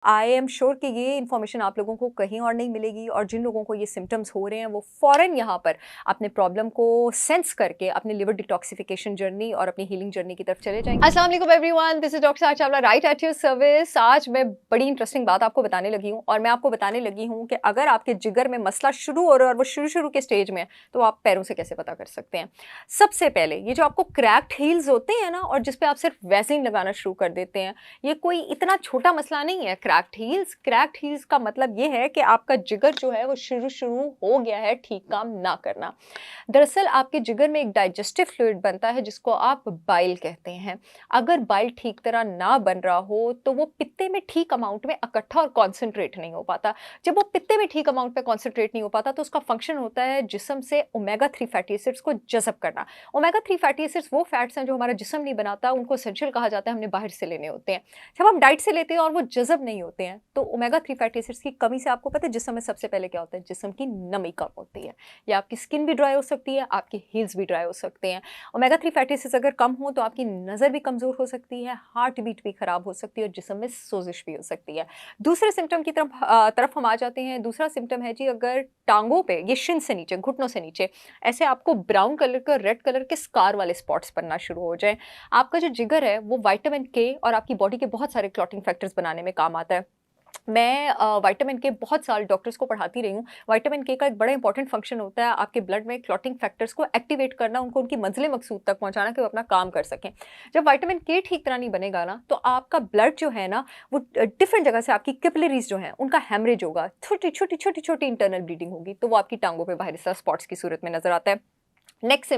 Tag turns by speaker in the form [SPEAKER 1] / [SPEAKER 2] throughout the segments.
[SPEAKER 1] I am sure कि ये information आप लोगों को कहीं और नहीं मिलेगी, और जिन लोगों को ये सिम्टम्स हो रहे हैं वो फ़ौरन यहाँ पर अपने प्रॉब्लम को सेंस करके अपने लिवर डिटॉक्सिफिकेशन जर्नी और अपनी हीलिंग जर्नी की तरफ चले जाएंगे। अस्सलाम वालेकुम एवरीवन, दिस इज डॉक्टर सारा Chawla, right at your service. आज मैं बड़ी इंटरेस्टिंग बात आपको बताने लगी हूँ, और मैं आपको बताने लगी हूँ कि अगर आपके जिगर में मसला शुरू हो रहा है और वो शुरू के स्टेज में है, तो आप पैरों से कैसे पता कर सकते हैं। सबसे पहले ये जो आपको क्रैक्ड हील्स होते हैं ना, और जिसपे आप सिर्फ वैसलीन लगाना शुरू कर देते हैं, ये कोई इतना छोटा मसला नहीं है। क्रैक्ड हील्स का मतलब ये है कि आपका जिगर जो है वो शुरू हो गया है ठीक काम ना करना। दरअसल आपके जिगर में एक डाइजेस्टिव फ्लूइड बनता है जिसको आप बाइल कहते हैं। अगर बाइल ठीक तरह ना बन रहा हो तो वो पित्ते में ठीक अमाउंट में इकट्ठा और कॉन्सेंट्रेट नहीं हो पाता। जब वो पित्ते में ठीक अमाउंट में कॉन्सेंट्रेट नहीं हो पाता तो उसका फंक्शन होता है जिस्म से ओमेगा 3 फैटी एसिड्स को जज़ब करना। ओमेगा 3 फैटी एसिड्स वो फैट्स हैं जो हमारा जिस्म नहीं बनाता, उनको एसेंशियल कहा जाता है, हमने बाहर से लेने होते हैं। जब हम डाइट से लेते हैं और वो जज़ब नहीं होते हैं तो ओमेगा 3 फैटी एसिड्स की कमी से आपको पता है जिस्म में सबसे पहले क्या होता है, जिस्म की नमी कम होती है, या आपकी स्किन भी ड्राई हो सकती है, आपकी हील्स भी ड्राई हो सकते हैं। ओमेगा 3 फैटी एसिड्स अगर कम हो तो आपकी नज़र भी कमज़ोर हो सकती है, हार्ट बीट भी खराब हो सकती है, और जिस्म में सोजिश भी हो सकती है। दूसरे सिम्टम की तरफ हम आ जाते हैं। दूसरा सिम्टम है जी, अगर टांगों पे, ये शिन से नीचे, घुटनों से नीचे ऐसे आपको ब्राउन कलर का, रेड कलर के स्कार वाले स्पॉट्स बनना शुरू हो जाए। आपका जो जिगर है वो विटामिन के और आपकी बॉडी के बहुत सारे क्लॉटिंग फैक्टर्स बनाने में काम आता है। मैं विटामिन के बहुत सारे डॉक्टर्स को पढ़ाती रही हूँ। विटामिन के का एक बड़ा इंपॉर्टेंट फंक्शन होता है आपके ब्लड में क्लॉटिंग फैक्टर्स को एक्टिवेट करना, उनको उनकी मंजिल मकसूद तक पहुँचाना कि वो अपना काम कर सकें। जब विटामिन के ठीक तरह नहीं बनेगा ना, तो आपका ब्लड जो है ना वो डिफरेंट जगह से, आपकी कैपिलरीज जो हैं उनका हैमरेज होगा, छोटी इंटरनल ब्लीडिंग होगी, तो वो आपकी टांगों पे बाहरी स्पॉट्स की सूरत में नजर आता है। नेक्स्ट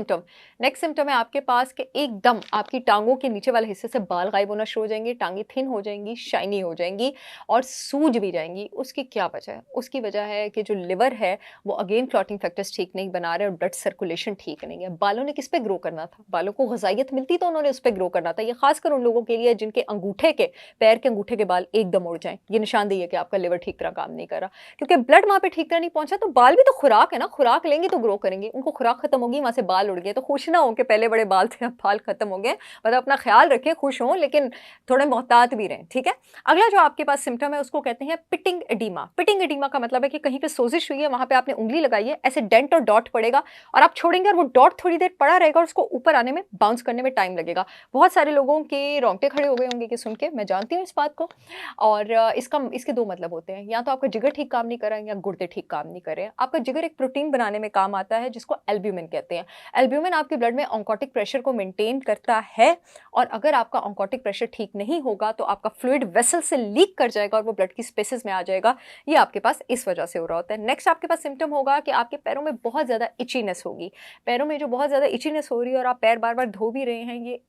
[SPEAKER 1] सिम्टम है आपके पास कि एकदम आपकी टांगों के नीचे वाले हिस्से से बाल गायब होना शुरू हो जाएंगे, टांगे थिन हो जाएंगी, शाइनी हो जाएंगी और सूज भी जाएंगी। उसकी क्या वजह है? उसकी वजह है कि जो लिवर है वो अगेन क्लॉटिंग फैक्टर्स ठीक नहीं बना रहे और ब्लड सर्कुलेशन ठीक नहीं है। बालों ने किस पे ग्रो करना था? बालों को ग़िज़ाइयत मिलती तो उन्होंने उस पर ग्रो करना था। ये खासकर उन लोगों के लिए जिनके पैर के अंगूठे के बाल एकदम उड़ जाएं। ये निशानदेही है कि आपका लिवर ठीक तरह काम नहीं कर रहा, क्योंकि ब्लड वहाँ पे ठीक तरह नहीं पहुंचा। तो बाल भी तो खुराक है ना, खुराक लेंगे तो ग्रो करेंगे। उनको खुराक खत्म होगी, वहाँ से बाल उड़ गए, तो खुश ना हो कि पहले बड़े बाल थे अब बाल खत्म हो गए। मतलब अपना ख्याल रखें, खुश हों, लेकिन थोड़े मोहतात भी रहें, ठीक है। अगला जो आपके पास सिम्टम है उसको कहते हैं पिटिंग एडीमा। पिटिंग एडीमा का मतलब है कि कहीं पे सोजिश हुई है, वहां पे आपने उंगली लगाई है, ऐसे डेंट और डॉट पड़ेगा और आप छोड़ेंगे और वो डॉट थोड़ी देर पड़ा रहेगा और उसको ऊपर आने में, बाउंस करने में टाइम लगेगा। बहुत सारे लोगों के रोंगटे खड़े हो गए होंगे कि सुन के, मैं जानती हूँ इस बात को। और इसके दो मतलब होते हैं, या तो आपका जिगर ठीक काम नहीं कर रहा है या गुर्दे ठीक काम नहीं कर रहे हैं। आपका जिगर एक प्रोटीन बनाने में काम आता है जिसको एल्ब्यूमिन कहते हैं। एल्ब्यूमिन आपके ब्लड में ऑन्कोटिक प्रेशर को मेंटेन करता है, और अगर आपका ऑन्कोटिक प्रेशर ठीक नहीं होगा तो आपका फ्लूइड वेसल से लीक कर जाएगा और वो ब्लड की स्पेसेस में आ जाएगा। ये आपके पास इस वजह से हो रहा होता है। नेक्स्ट आपके पास सिम्टम होगा कि आपके पैरों में बहुत ज़्यादा इचीनेस होगी। पैरों में जो बहुत ज़्यादा इचीनेस हो रही है और आप पैर बार बार धो भी रहे हैं, ये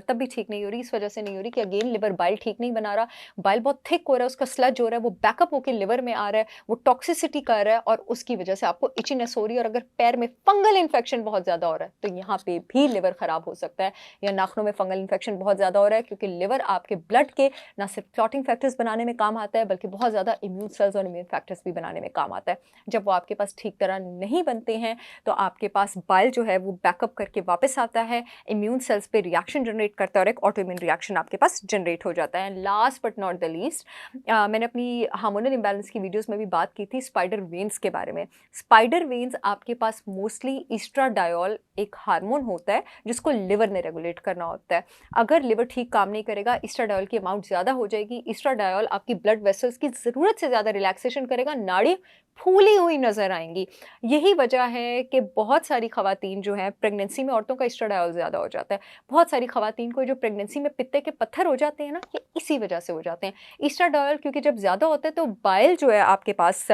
[SPEAKER 1] तब भी ठीक नहीं हो रही, इस वजह से नहीं हो रही कि अगेन लिवर बाइल ठीक नहीं बना रहा। बाइल बहुत थिक हो रहा है, उसका स्लज हो रहा है, वो बैकअप होकर लिवर में आ रहा है, वो टॉक्सिसिटी कर रहा है और उसकी वजह से आपको इचीनेस हो रही है। और अगर पैर में फंगल इन्फेक्शन बहुत ज़्यादा हो रहा है तो यहाँ पे भी लिवर खराब हो सकता है, या नाखूनों में फंगल इन्फेक्शन बहुत ज़्यादा हो रहा है, क्योंकि लिवर आपके ब्लड के ना सिर्फ क्लॉटिंग फैक्टर्स बनाने में काम आता है बल्कि बहुत ज़्यादा इम्यून सेल्स और इम्यून फैक्टर्स भी बनाने में काम आता है। जब वो आपके पास ठीक तरह नहीं बनते हैं तो आपके पास बाइल जो है वो बैकअप करके वापस आता है, इम्यून सेल्स पे रिएक्शन जनरेट करता है और एक ऑटोइम्यून रिएक्शन आपके पास जनरेट हो जाता है। Last but not the least, मैंने अपनी हार्मोनल इम्बैलेंस की वीडियोस में भी बात की थी स्पाइडर वेन्स के बारे में। स्पाइडर वेन्स आपके पास मोस्टली ईस्ट्राडायोल एक हार्मोन होता है जिसको लिवर ने रेगुलेट करना होता है। अगर लिवर ठीक काम नहीं करेगा, ईस्ट्राडायोल की अमाउंट ज़्यादा हो जाएगी। ईस्ट्राडायोल आपकी ब्लड वेसल्स की ज़रूरत से ज़्यादा रिलैक्सेशन करेगा, नाड़ी फूली हुई नज़र आएंगी। यही वजह है कि बहुत सारी ख़वातीन जो हैं, प्रेगनेंसी में औरतों का ईस्ट्राडायोल ज़्यादा हो जाता है। बहुत सारी ख़वातीन को जो प्रेगनेंसी में पित्ते के पत्थर हो जाते हैं ना, ये इसी वजह से हो जाते हैं। ईस्ट्राडायोल क्योंकि जब ज़्यादा होता है तो बाइल जो है आपके पास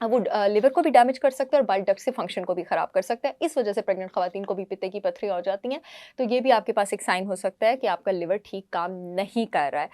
[SPEAKER 1] वो लिवर को भी डैमेज कर सकता है और बाइल डक्ट से फंक्शन को भी ख़राब कर सकता है। इस वजह से प्रेग्नेंट ख़वातीन को भी पित्ते की पथरियाँ हो जाती हैं। तो ये भी आपके पास एक साइन हो सकता है कि आपका लिवर ठीक काम नहीं कर रहा है।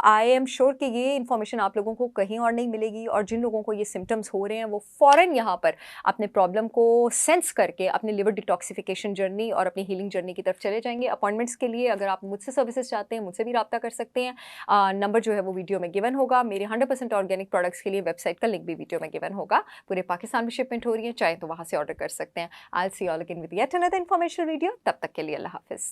[SPEAKER 1] आई एम श्योर कि ये इन्फॉर्मेशन आप लोगों को कहीं और नहीं मिलेगी, और जिन लोगों को ये सिम्टम्स हो रहे हैं वो फ़ौरन यहाँ पर अपने प्रॉब्लम को सेंस करके अपने लिवर डिटॉक्सिफिकेशन जर्नी और अपनी हीलिंग जर्नी की तरफ चले जाएंगे। अपॉइंटमेंट्स के लिए अगर आप मुझसे सर्विसेज चाहते हैं, मुझसे भी रब्ता कर सकते हैं। नंबर जो है वो वीडियो में गिवन होगा। मेरे 100% ऑर्गेनिक प्रोडक्ट्स के लिए वेबसाइट का लिंक भी वीडियो में गिवन होगा। पूरे पाकिस्तान में शिपमेंट हो रही है, चाहे तो वहां से ऑर्डर कर सकते हैं। I will see you all again with yet another informational video. तब तक के लिए अल्लाह हाफिज़।